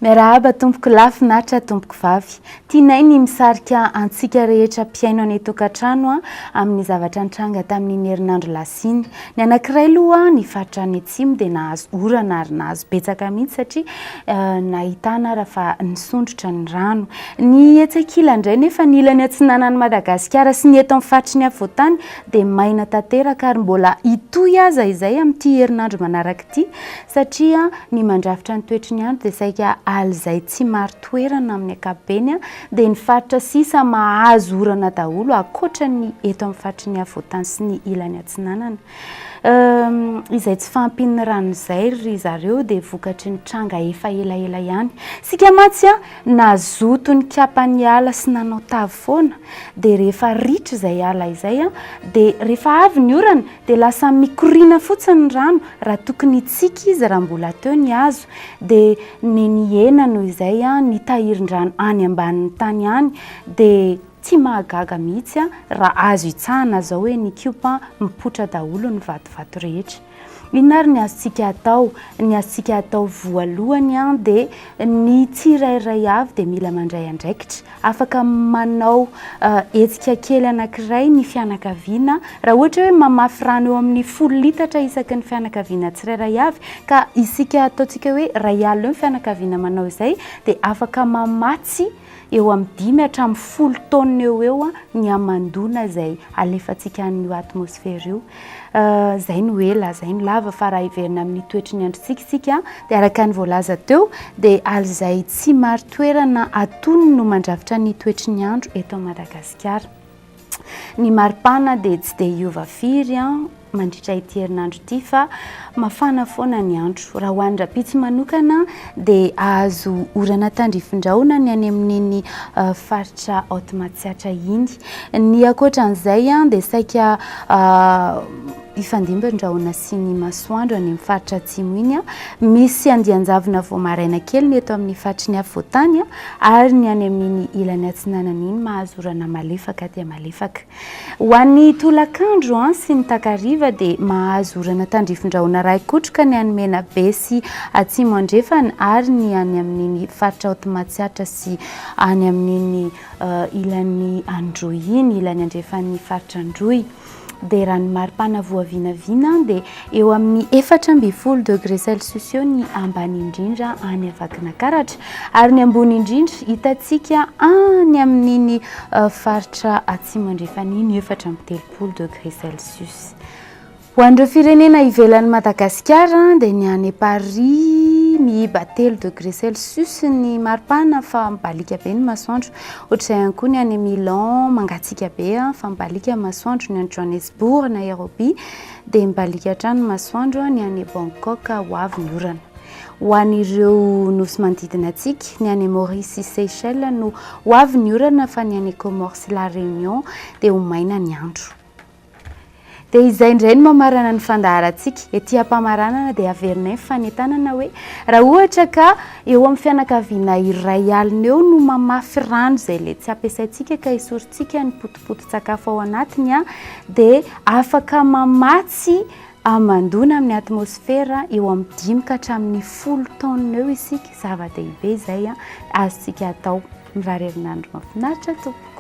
Miarahaba tompoko lafinaritra tompoko vavy. Tianay ny misarika antsika rehetra mpiaino any tokantrano amin'ny zavatra nitranga tamin'ny herinandro lasiny. Ny anankiray aloha ny faritra ny atsimo dia nahazo orana ary nahazo betsaka mihitsy satria nahitana raha nisondrotra ny rano. Ny etsakila indray nefa ny ilany atsinanan'i Madagasikara sy ny eto amin'ny faritry ny afovoantany dia maina tanteraka ary mbola hitohy aza izay amin'ity herinandro manaraka ity satria ny mandrafitra ny toetry ny andro dia saika alzay tsy maro toerana amin'ny ankapobeny dia ny faritra sisa mahazo orana daholo akoatra ny eto amin'ny faritry ny afovoantany sy ny ilany atsinanana. Izay tsy fampin'ny rano izay ry zareo dia vokatry ny tranga efa elaela ihany. Sika matsy nazoto ny kapan'ny ala sy nanao tavy foana dia rehefa ritra izay ala izay dia rehefa avy ny orana dia lasa mikoriana fotsiny ny rano raha tokony hitsika izy raha mbola teo ny hazo dia ny hena noho izay ny tahirin-drano any ambanin'ny tany any dia tsy mahagaga mihitsy raha azo hitsahana zao hoe ny kiopa mipotra daholo ny vatovato rehetra. Inona ary ny azontsika atao? Ny azontsika atao voalohany dia ny tsirairay avy dia mila mandray andraikitra. Afaka manao hetsika kely anankiray ny fianakaviana raha ohatra hoe mamafy rano eo amin'ny 10 litatra isaky ny fianakaviana tsirairay avy ka isika ataontsika hoe ray alina eo ny fianakaviana manao izay dia afaka mamatsy eo amin'ny 5 hatramin'ny 10 taona eo ny amandona izay alefantsika an'io atmosfera io. Zay no ela, zay no lava fa raha hiverina amin'ny toetry ny androntsika dia araka ny voalaza teo dia alzay tsy maro toerana atonony no mandrafitra ny toetry ny andro eto Madagasikara. Ny maripana dia tsy dia hiova firy mandritra ity herinandro ity fa mafana foana ny andro. Raha ho an'ny rapitsy manokana dia ahazo orana tandrifin-drahona ny any amin'iny faritra Haute-Matsiatra iny. Ny akoatran'izay dia saika ifandimban-drahona sy ny masoandro any amin'ny faritra atsimo iny misy andian-javona vao maraina kely ny eto amin'ny faritry ny afovoantany ary ny any amin'iny ilany atsinanana iny mahazo orana malefaka dia malefaka. Ho an'ny tolakandro sy ny takariva dia mahazo orana tandrifin-drahona iray kotroka ny any Menabe sy atsimo andrefana ary ny any amin'iny faritra Haute-Matsiatra sy any amin'iny ilany Androy iny, ilany andrefan'ny faritra Androy. Dia raha ny maripana voavinavina dia eo amin'ny 4.0 degré Celsius eo ny ambany indrindra any Avakinankaratra ary ny ambony indrindra hitantsika any amin'iny faritra atsimo andrefan'iny 4.3 degré Celsius. Ho an'ireo firenena ivelan'ny Madagasikara dia ny any Paris mihiba 3 degré Celsius ny maripana fa mibalika be ny masoandro. Ohatr'izay ihany koa ny any Milan mangatsiaka be fa mibalika masoandro, ny any Johannesburg, Nairobi dia mibalika hatrany masoandro, ny any Bangkok ho avy ny orana. Ho an'ireo nosy manodidina antsika ny any Maurice sy Seychelles no ho avy ny orana fa ny any Comores sy La Réunion dia ho maina ny andro. Dia izay indray no mamarana ny fandaharantsika. Etỳ ampamaranana dia averinay fanentanana hoe raha ohatra ka eo amin'ny fianakaviana iray alina eo no mamafy rano izay le tsy ampiasaintsika ka esorintsika ny potipotin-tsakafo ao anatiny dia afaka mamatsy amandona amin'ny atmosfera eo amin'ny 5 ka hatramin'ny 10 taona eo isika. Zava-dehibe izay azontsika atao mirary herinandro mahafinaritra tompoko.